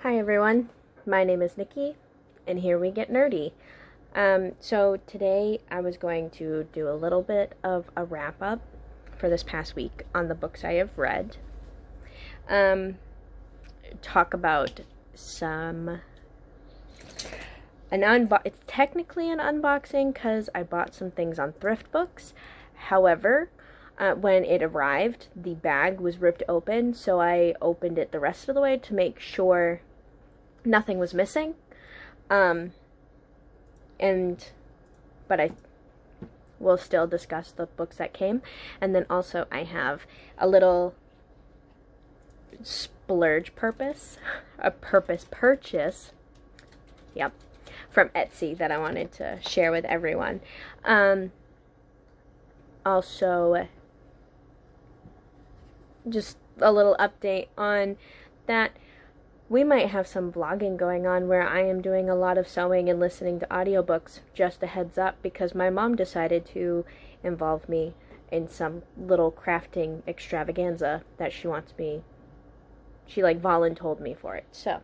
Hi everyone, my name is Nikki, and here we get nerdy. So today I was going to do a little bit of a wrap up for this past week on the books I have read. Talk about it's technically an unboxing because I bought some things on thrift books. However, when it arrived, the bag was ripped open, so I opened it the rest of the way to make sure nothing was missing. But I will still discuss the books that came. And then also I have a little splurge purchase, yep, from Etsy that I wanted to share with everyone. Also, just a little update on that. We might have some vlogging going on where I am doing a lot of sewing and listening to audiobooks. Just a heads up, because my mom decided to involve me in some little crafting extravaganza that she wants me. She voluntold me for it. So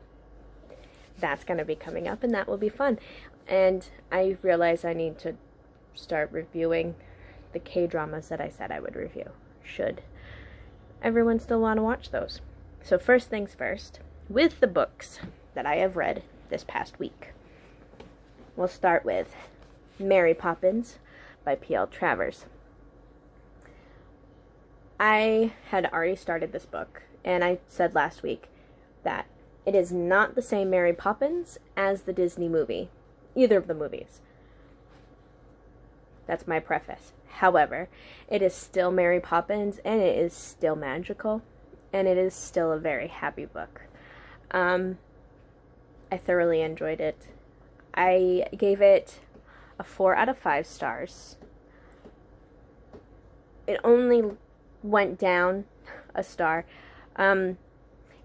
that's going to be coming up, and that will be fun. And I realize I need to start reviewing the K-dramas that I said I would review. Should everyone still want to watch those. So first things first, with the books that I have read this past week. We'll start with Mary Poppins by P.L. Travers. I had already started this book, and I said last week that it is not the same Mary Poppins as the Disney movie, either of the movies. That's my preface. However, it is still Mary Poppins, and it is still magical, and it is still a very happy book. I thoroughly enjoyed it. I gave it a 4 out of 5 stars. It only went down a star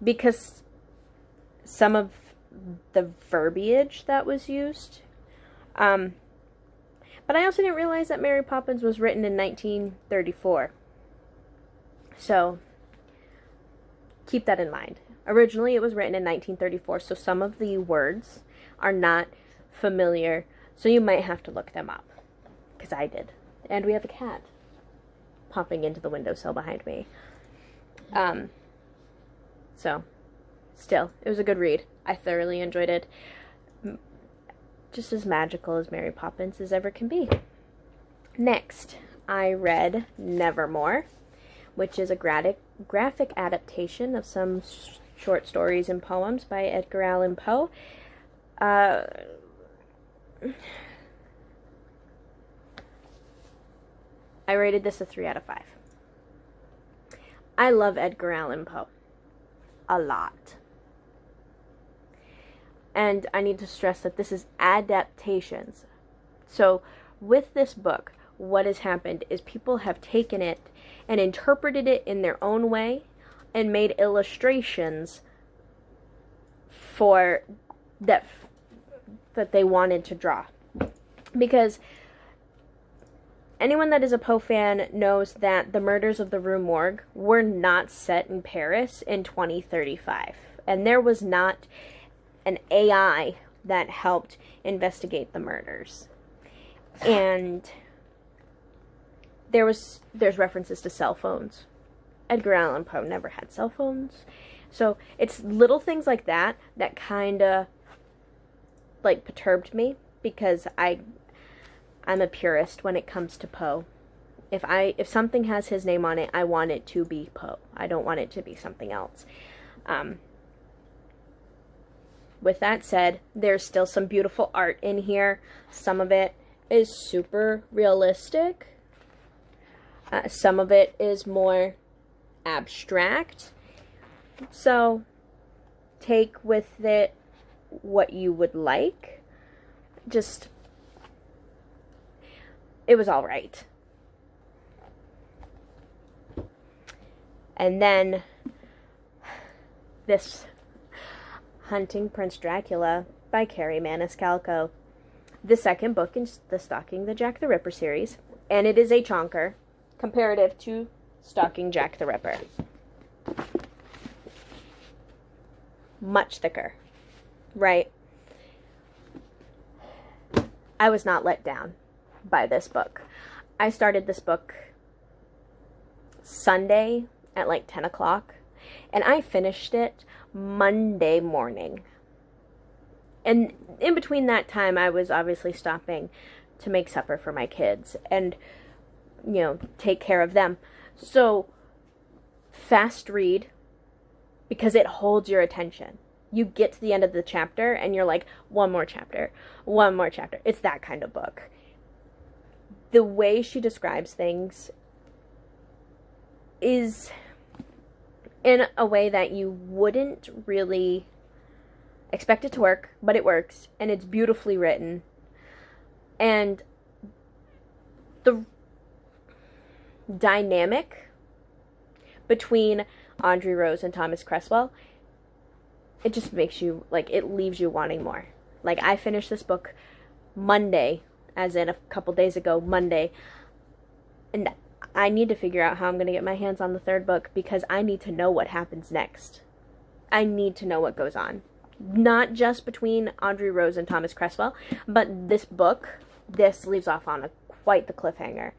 because some of the verbiage that was used. But I also didn't realize that Mary Poppins was written in 1934. So keep that in mind. Originally, it was written in 1934, so some of the words are not familiar, so you might have to look them up, because I did. And we have a cat popping into the windowsill behind me. So, still, it was a good read. I thoroughly enjoyed it. Just as magical as Mary Poppins as ever can be. Next, I read Nevermoor, which is a graphic adaptation of some short stories and poems by Edgar Allan Poe. I rated this a 3 out of 5. I love Edgar Allan Poe a lot. And I need to stress that this is adaptations. So with this book, what has happened is people have taken it and interpreted it in their own way and made illustrations for that they wanted to draw. Because anyone that is a Poe fan knows that the murders of the Rue Morgue were not set in Paris in 2035. And there was not an AI that helped investigate the murders. And there's references to cell phones. Edgar Allan Poe never had cell phones. So it's little things like that that kind of perturbed me, because I'm a purist when it comes to Poe. If something has his name on it, I want it to be Poe. I don't want it to be something else. With that said, there's still some beautiful art in here. Some of it is super realistic. Some of it is more abstract. So take with it what you would like. It was all right. And then this Hunting Prince Dracula by Carrie Maniscalco. The second book in the Stalking the Jack the Ripper series, and it is a chonker comparative to Stalking Jack the Ripper. much thicker, right? I was not let down by this book. I started this book Sunday at like 10 o'clock, and I finished it Monday morning. And in between that time, I was obviously stopping to make supper for my kids and, you know, take care of them. So, fast read, because it holds your attention. You get to the end of the chapter and you're like, one more chapter, one more chapter. It's that kind of book. The way she describes things is in a way that you wouldn't really expect it to work, but it works, and it's beautifully written. And the dynamic between Andre Rose and Thomas Cresswell, it just makes you, like, it leaves you wanting more. Like, I finished this book Monday, as in a couple days ago, Monday, and I need to figure out how I'm going to get my hands on the third book, because I need to know what happens next. I need to know what goes on. Not just between Andre Rose and Thomas Cresswell, but this book, this leaves off on quite the cliffhanger,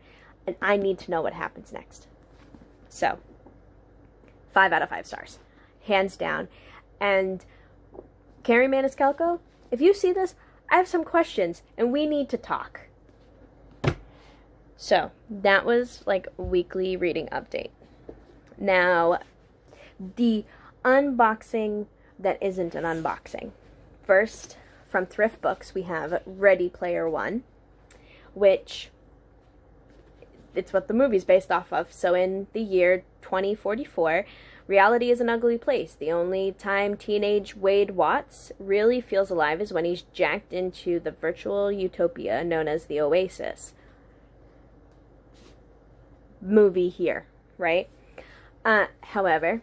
and I need to know what happens next. So, 5 out of 5 stars. Hands down. And Carrie Maniscalco, if you see this, I have some questions, and we need to talk. So, that was, like, weekly reading update. Now, the unboxing that isn't an unboxing. First, from Thrift Books, we have Ready Player One, which it's what the movie's based off of. So in the year 2044, reality is an ugly place. The only time teenage Wade Watts really feels alive is when he's jacked into the virtual utopia known as the Oasis. Movie here, right? However,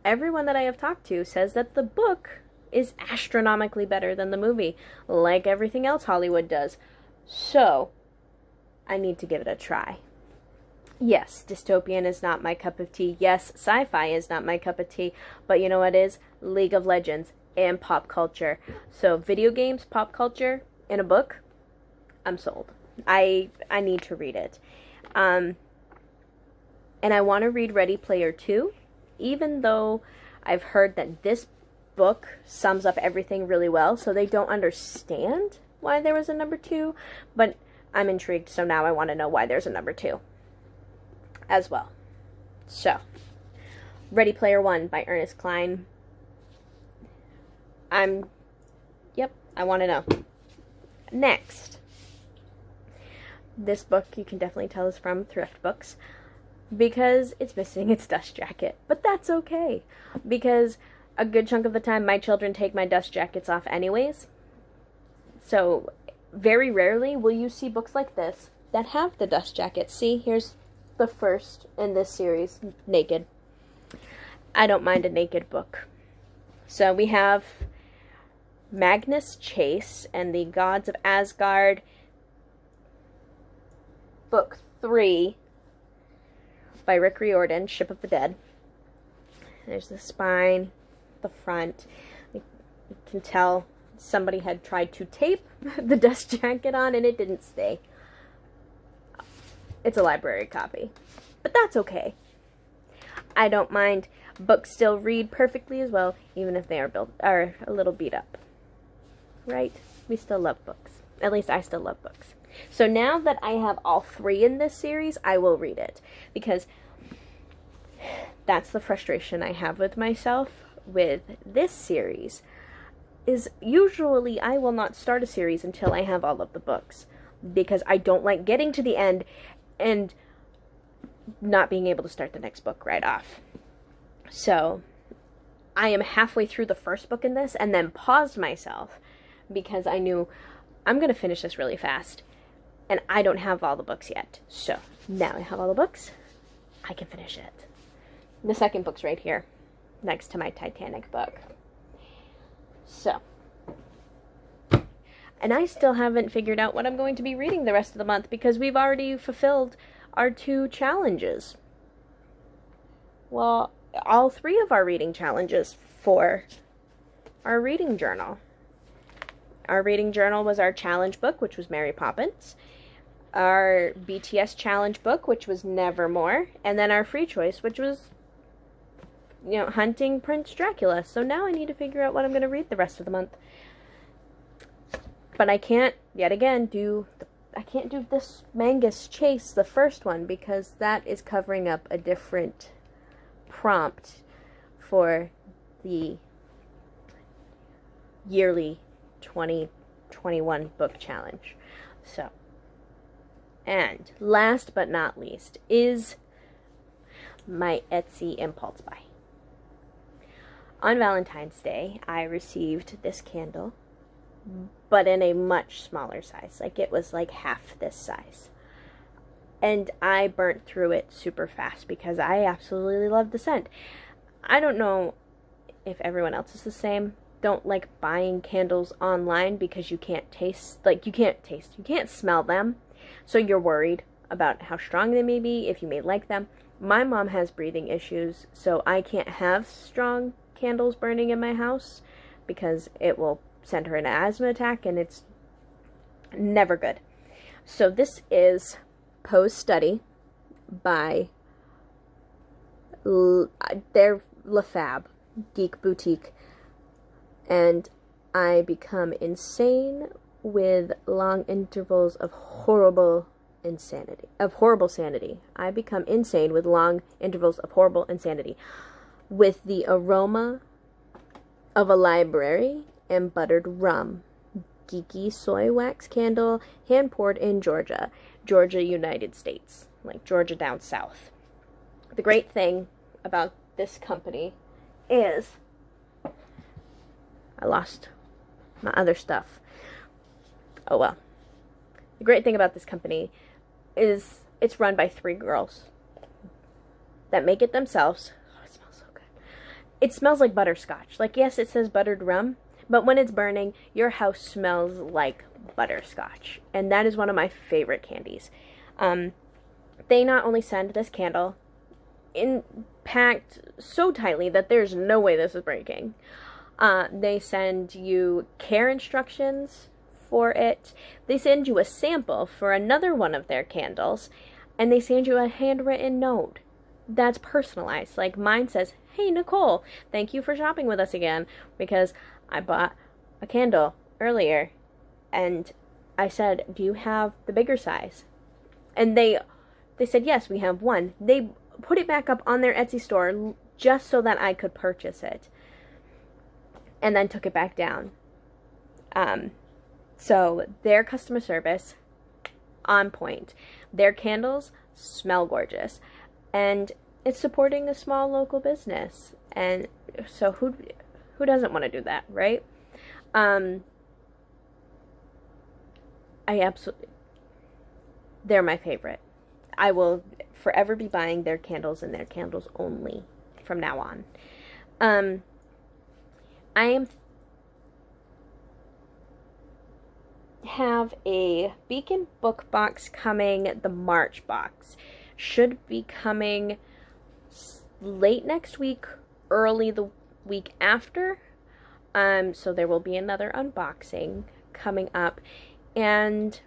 everyone that I have talked to says that the book is astronomically better than the movie, like everything else Hollywood does. So, I need to give it a try. Yes, dystopian is not my cup of tea. Yes, sci-fi is not my cup of tea. But you know what is? League of Legends and pop culture. So, video games, pop culture, in a book, I'm sold. I need to read it. And I want to read Ready Player 2, even though I've heard that this book sums up everything really well, so they don't understand why there was a number 2, but I'm intrigued, so now I want to know why there's a number 2 as well. So, Ready Player 1 by Ernest Cline. I want to know. Next, this book you can definitely tell is from Thrift Books, because it's missing its dust jacket. But that's okay, because a good chunk of the time my children take my dust jackets off anyways. So, very rarely will you see books like this that have the dust jackets. See, here's the first in this series, naked. I don't mind a naked book. So we have Magnus Chase and the Gods of Asgard, Book 3, by Rick Riordan, Ship of the Dead. There's the spine, the front. You can tell somebody had tried to tape the dust jacket on and it didn't stay. It's a library copy, but that's okay. I don't mind. Books still read perfectly as well, even if they are a little beat up. Right? We still love books. At least I still love books. So now that I have all 3 in this series, I will read it, because that's the frustration I have with myself with this series, is usually I will not start a series until I have all of the books, because I don't like getting to the end and not being able to start the next book right off. So I am halfway through the first book in this and then paused myself because I knew I'm going to finish this really fast. And I don't have all the books yet. So, now I have all the books. I can finish it. The second book's right here, next to my Titanic book. So. And I still haven't figured out what I'm going to be reading the rest of the month, because we've already fulfilled our 2 challenges. Well, all 3 of our reading challenges for our reading journal. Our reading journal was our challenge book, which was Mary Poppins, our BTS challenge book, which was Nevermoor, and then our free choice, which was, Hunting Prince Dracula. So now I need to figure out what I'm going to read the rest of the month. But I can't, yet again, I can't do this Mangus Chase, the first one, because that is covering up a different prompt for the yearly 2021 book challenge. So, and last but not least is my Etsy impulse buy. On Valentine's Day, I received this candle, but in a much smaller size. Like, it was like half this size. And I burnt through it super fast because I absolutely love the scent. I don't know if everyone else is the same. Don't like buying candles online because you can't smell them. So you're worried about how strong they may be, if you may like them. My mom has breathing issues, so I can't have strong candles burning in my house because it will send her an asthma attack, and it's never good. So this is Poe's Study by they're LaFab, Geek Boutique, and I become insane with long intervals of horrible sanity. I become insane with long intervals of horrible insanity. With the aroma of a library and buttered rum. Geeky soy wax candle, hand poured in Georgia, United States. Like Georgia down south. The great thing about this company is I lost my other stuff. Oh well. The great thing about this company is it's run by 3 girls that make it themselves. Oh, it smells so good. It smells like butterscotch. Like, yes, it says buttered rum, but when it's burning, your house smells like butterscotch. And that is one of my favorite candies. They not only send this candle packed so tightly that there's no way this is breaking. They send you care instructions for it. They send you a sample for another one of their candles, and they send you a handwritten note that's personalized. Like mine says, "Hey Nicole, thank you for shopping with us again because I bought a candle earlier and I said, do you have the bigger size?" And they said, yes, we have one. They put it back up on their Etsy store just so that I could purchase it, and then took it back down. So their customer service, on point. Their candles smell gorgeous, and it's supporting a small local business. And so who doesn't want to do that, right? They're my favorite. I will forever be buying their candles and their candles only from now on. I have a Beacon book box coming. The March box should be coming late next week, early the week after. So there will be another unboxing coming up, and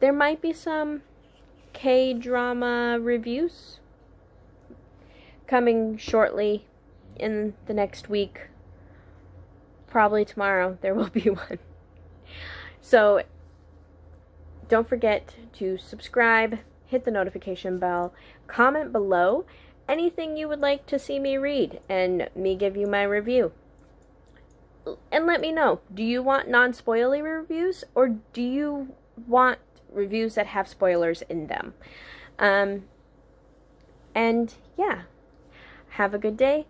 there might be some K-drama reviews coming shortly in the next week. Probably tomorrow there will be one. So don't forget to subscribe, hit the notification bell, comment below anything you would like to see me read and me give you my review. And let me know, do you want non-spoilery reviews or do you want reviews that have spoilers in them? And yeah, have a good day.